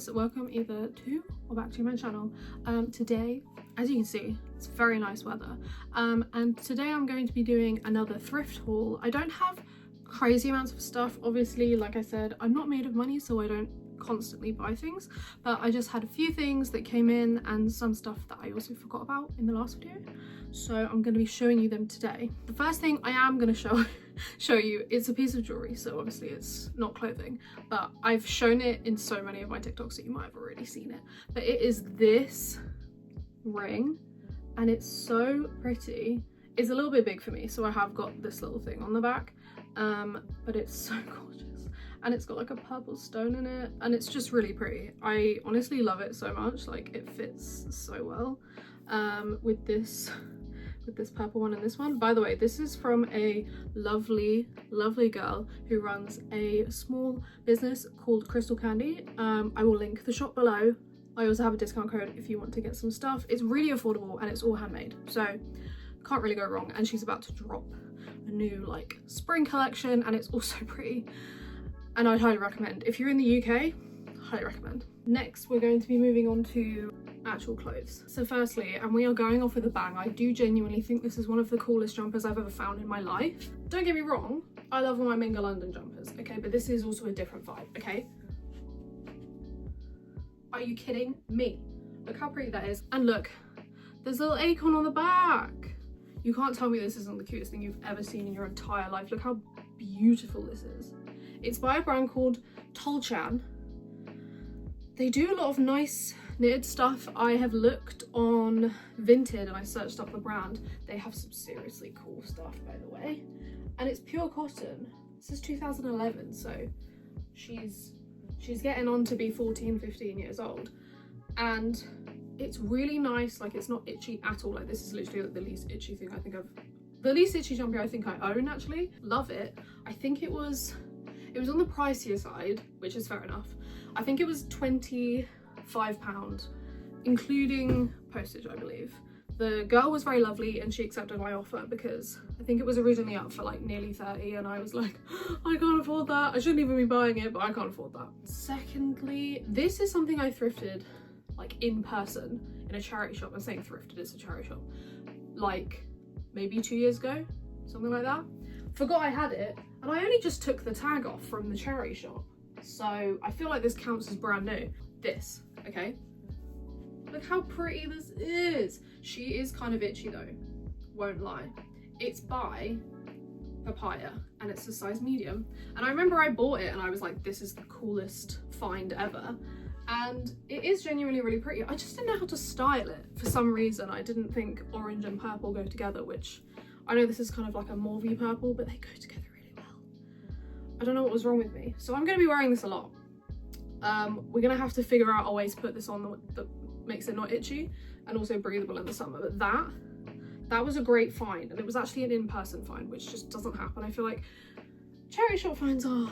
guys, welcome either to or back to my channel. Today, as you can see, it's very nice weather, and today I'm going to be doing another thrift haul. I don't have crazy amounts of stuff, obviously. Like I said, I'm not made of money, so I don't constantly buy things, but I just had a few things that came in and some stuff that I also forgot about in the last video, so I'm going to be showing you them today. The first thing I am going to show you is a piece of jewellery, so obviously it's not clothing, but I've shown it in so many of my TikToks that you might have already seen it. But it is this ring, and it's so pretty. It's a little bit big for me, so I have got this little thing on the back, but it's so gorgeous. And it's got like a purple stone in it, and it's just really pretty. I honestly love it so much. Like, it fits so well with this purple one and this one. By the way, this is from a lovely girl who runs a small business called Crystal Candy. I will link the shop below. I also have a discount code if you want to get some stuff. It's really affordable and it's all handmade, so can't really go wrong. And she's about to drop a new like spring collection, and it's also pretty. And I'd highly recommend. If you're in the UK, highly recommend. Next, we're going to be moving on to actual clothes. So firstly, and we are going off with a bang, I do genuinely think this is one of the coolest jumpers I've ever found in my life. Don't get me wrong, I love all my Minga London jumpers, okay? But this is also a different vibe, okay? Are you kidding me? Look how pretty that is. And look, there's a little acorn on the back. You can't tell me this isn't the cutest thing you've ever seen in your entire life. Look how beautiful this is. It's by a brand called Tolchan. They do a lot of nice knitted stuff. I have looked on Vinted and I searched up the brand. They have some seriously cool stuff, by the way. And it's pure cotton. This is 2011, so she's getting on to be 14, 15 years old. And it's really nice. Like, it's not itchy at all. Like, this is literally like the least itchy thing the least itchy jumper I think I own, actually. Love it. I think it was on the pricier side, which is fair enough. I think it was £25, including postage, I believe. The girl was very lovely and she accepted my offer because I think it was originally up for like nearly 30, and I was like, I can't afford that. I shouldn't even be buying it, but I can't afford that. Secondly, this is something I thrifted like in person in a charity shop. I'm saying thrifted, it's a charity shop. Like maybe 2 years ago, something like that. Forgot I had it, and I only just took the tag off from the charity shop, so I feel like this counts as brand new. This, okay, look how pretty this is. She is kind of itchy though, won't lie. It's by Papaya and it's a size medium, and I remember I bought it and I was like, this is the coolest find ever, and it is genuinely really pretty. I just didn't know how to style it for some reason. I didn't think orange and purple go together, which I know this is kind of like a mauvey purple, but they go together really well. I don't know what was wrong with me. So I'm going to be wearing this a lot. We're going to have to figure out a way to put this on that makes it not itchy and also breathable in the summer. But that was a great find, and it was actually an in-person find, which just doesn't happen. I feel like charity shop finds are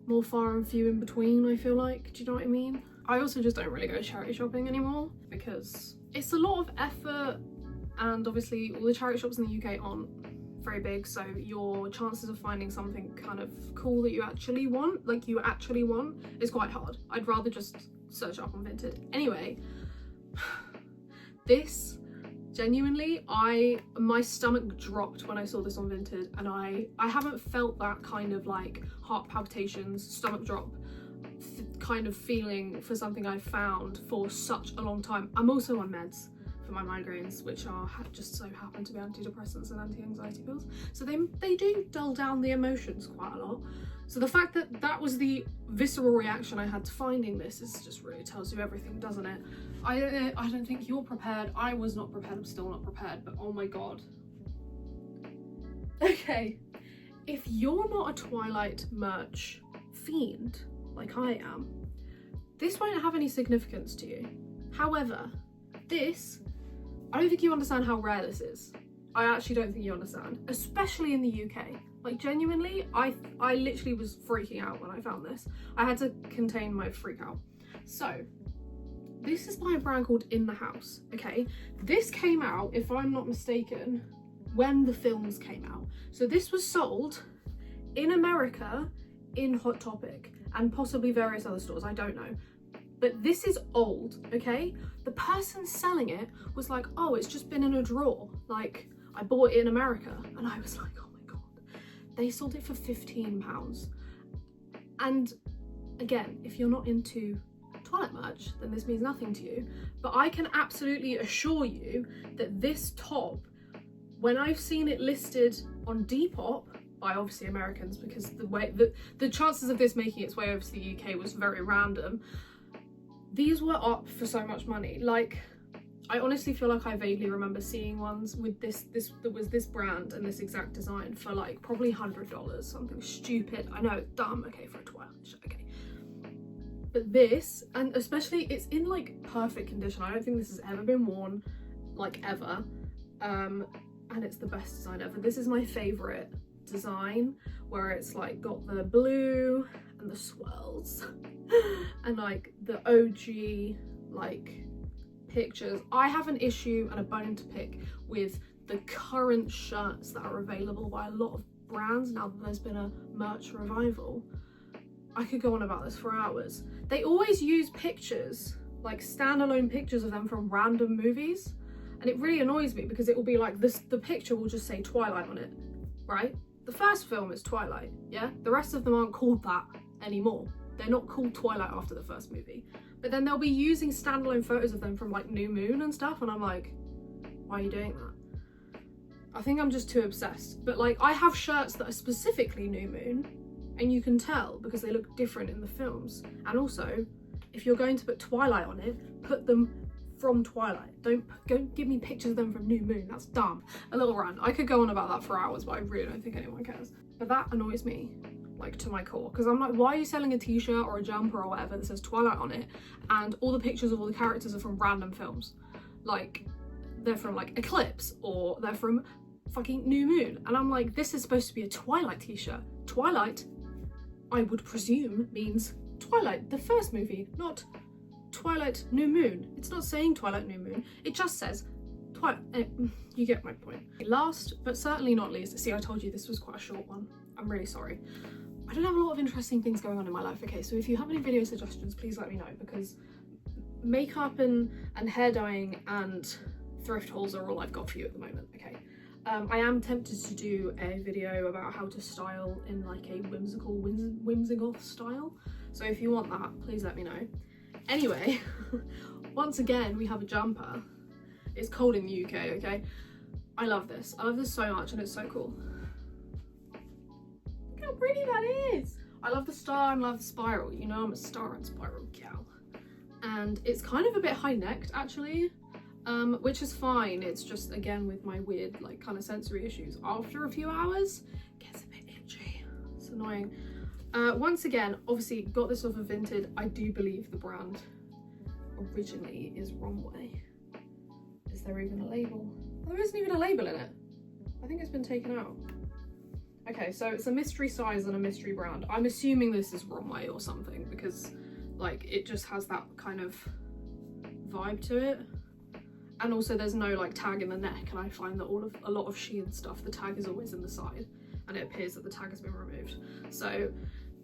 more far and few in between, I feel like. Do you know what I mean? I also just don't really go charity shopping anymore because it's a lot of effort. And obviously all the charity shops in the UK aren't very big, so your chances of finding something kind of cool that you actually want, is quite hard. I'd rather just search up on Vinted. Anyway, this, genuinely, my stomach dropped when I saw this on Vinted, and I haven't felt that kind of like heart palpitations, stomach drop kind of feeling for something I found for such a long time. I'm also on meds for my migraines, which are just so happen to be antidepressants and anti-anxiety pills, so they do dull down the emotions quite a lot. So the fact that that was the visceral reaction I had to finding this is just really tells you everything, doesn't it? I don't think you're prepared. I was not prepared. I'm still not prepared, but oh my god. Okay, if you're not a Twilight merch fiend like I am, this won't have any significance to you. However, this, I don't think you understand how rare this is. I actually don't think you understand, especially in the UK. Like, genuinely, I literally was freaking out when I found this. I had to contain my freak out. So, this is by a brand called In The House, okay? This came out, if I'm not mistaken, when the films came out. So this was sold in America in Hot Topic, and possibly various other stores, I don't know. But this is old, okay? The person selling it was like, oh, it's just been in a drawer. Like, I bought it in America. And I was like, oh my God. They sold it for £15. And again, if you're not into Twilight merch, then this means nothing to you. But I can absolutely assure you that this top, when I've seen it listed on Depop, by obviously Americans, because the way the chances of this making its way over to the UK was very random, these were up for so much money. Like, I honestly feel like I vaguely remember seeing ones with this that was this brand and this exact design for like probably $100, something stupid. I know it's dumb, okay, for a Twilight shirt, okay. But this, and especially it's in like perfect condition. I don't think this has ever been worn, like ever. And it's the best design ever. This is my favorite design, where it's like got the blue and the swirls and like the OG like pictures. I have an issue and a bone to pick with the current shirts that are available by a lot of brands now that there's been a merch revival. I could go on about this for hours. They always use pictures, like standalone pictures of them from random movies, and it really annoys me because it will be like this, the picture will just say Twilight on it, right? The first film is Twilight, yeah? The rest of them aren't called that anymore. They're not called Twilight after the first movie. But then they'll be using standalone photos of them from like New Moon and stuff, and I'm like, why are you doing that? I think I'm just too obsessed. But like, I have shirts that are specifically New Moon, and you can tell because they look different in the films. And also, if you're going to put Twilight on it, put them from Twilight. Don't give me pictures of them from New Moon. That's dumb. A little rant. I could go on about that for hours, but I really don't think anyone cares. But that annoys me, like, to my core, because I'm like, why are you selling a t-shirt or a jumper or whatever that says Twilight on it, and all the pictures of all the characters are from random films? Like, they're from like Eclipse, or they're from fucking New Moon, and I'm like, this is supposed to be a Twilight t-shirt. Twilight, I would presume, means Twilight, the first movie, not Twilight New Moon. It's not saying Twilight New Moon, it just says Twilight. You get my point. Last but certainly not least, see, I told you this was quite a short one. I'm really sorry. I don't have a lot of interesting things going on in my life, okay? So if you have any video suggestions, please let me know, because makeup and hair dyeing and thrift hauls are all I've got for you at the moment, okay? I am tempted to do a video about how to style in like a whimsical Whimsigoth style. So if you want that, please let me know. Anyway, once again, we have a jumper. It's cold in the UK, okay? I love this. I love this so much, and it's so cool. Look how pretty that is. I love the star and love the spiral. You know I'm a star and spiral gal. And it's kind of a bit high-necked, actually, which is fine. It's just, again, with my weird, like, kind of sensory issues. After a few hours, it gets a bit itchy. It's annoying. Once again, obviously got this off of Vinted. I do believe the brand originally is Romway. Is there even a label? Oh, there isn't even a label in it. I think it's been taken out. Okay, so it's a mystery size and a mystery brand. I'm assuming this is Romway or something, because like it just has that kind of vibe to it. And also there's no like tag in the neck, and I find that a lot of Shein stuff, the tag is always in the side, and it appears that the tag has been removed. So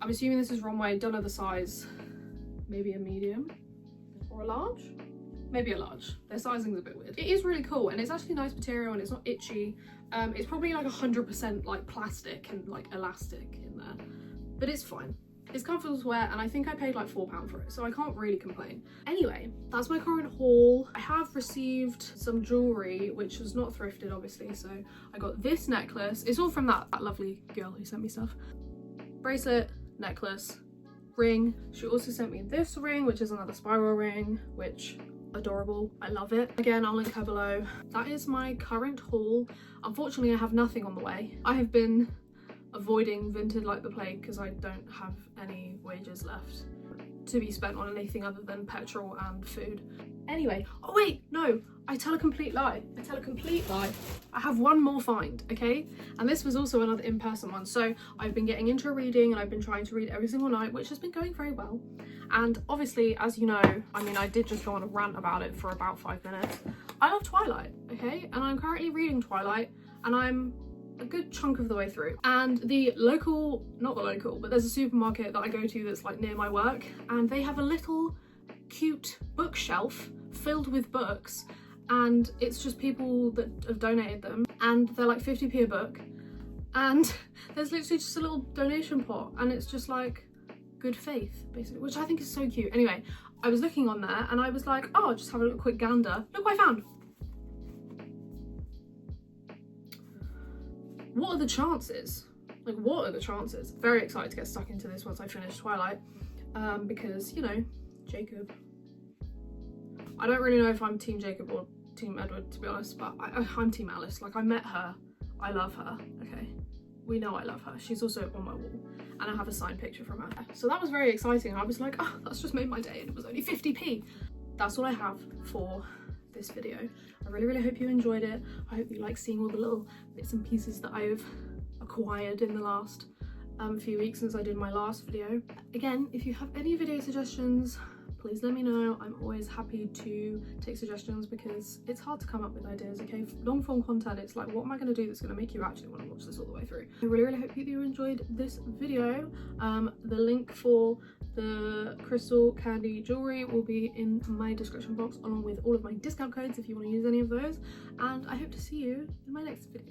I'm assuming this is Romway. Don't know the size. Maybe a medium or a large? Maybe a large. Their sizing's a bit weird. It is really cool, and it's actually nice material, and it's not itchy. It's probably like 100% like plastic and like elastic in there, but it's fine. It's comfortable to wear, and I think I paid like £4 for it, so I can't really complain. Anyway, that's my current haul. I have received some jewellery, which was not thrifted, obviously, so I got this necklace. It's all from that lovely girl who sent me stuff. Bracelet, necklace, ring. She also sent me this ring, which is another spiral ring, which adorable. I love it. Again, I'll link her below. That is my current haul. Unfortunately, I have nothing on the way. I have been avoiding Vinted like the plague because I don't have any wages left to be spent on anything other than petrol and food. Anyway, oh wait, no, I tell a complete lie. I have one more find, okay? And this was also another in-person one. So I've been getting into reading, and I've been trying to read every single night, which has been going very well. And obviously, as you know, I mean, I did just go on a rant about it for about 5 minutes. I love Twilight, okay? And I'm currently reading Twilight, and I'm a good chunk of the way through, and the local, not the local, but there's a supermarket that I go to that's like near my work, and they have a little cute bookshelf filled with books, and it's just people that have donated them, and they're like 50p a book, and there's literally just a little donation pot, and it's just like good faith basically, which I think is so cute. Anyway, I was looking on there and I was like, oh, I'll just have a little quick gander. Look what I found. What are the chances? Like, what are the chances? Very excited to get stuck into this once I finish Twilight, because, you know, Jacob. I don't really know if I'm Team Jacob or Team Edward, to be honest, but I'm Team Alice. Like, I met her. I love her, okay? We know I love her. She's also on my wall, and I have a signed picture from her. So that was very exciting. I was like, oh, that's just made my day, and it was only 50p. That's all I have for this video. I really hope you enjoyed it. I hope you like seeing all the little bits and pieces that I've acquired in the last few weeks since I did my last video. Again, if you have any video suggestions, please let me know. I'm always happy to take suggestions because it's hard to come up with ideas, okay? Long form content, it's like, what am I going to do that's going to make you actually want to watch this all the way through? I really hope you enjoyed this video. The link for the crystal candy jewellery will be in my description box, along with all of my discount codes if you want to use any of those, and I hope to see you in my next video.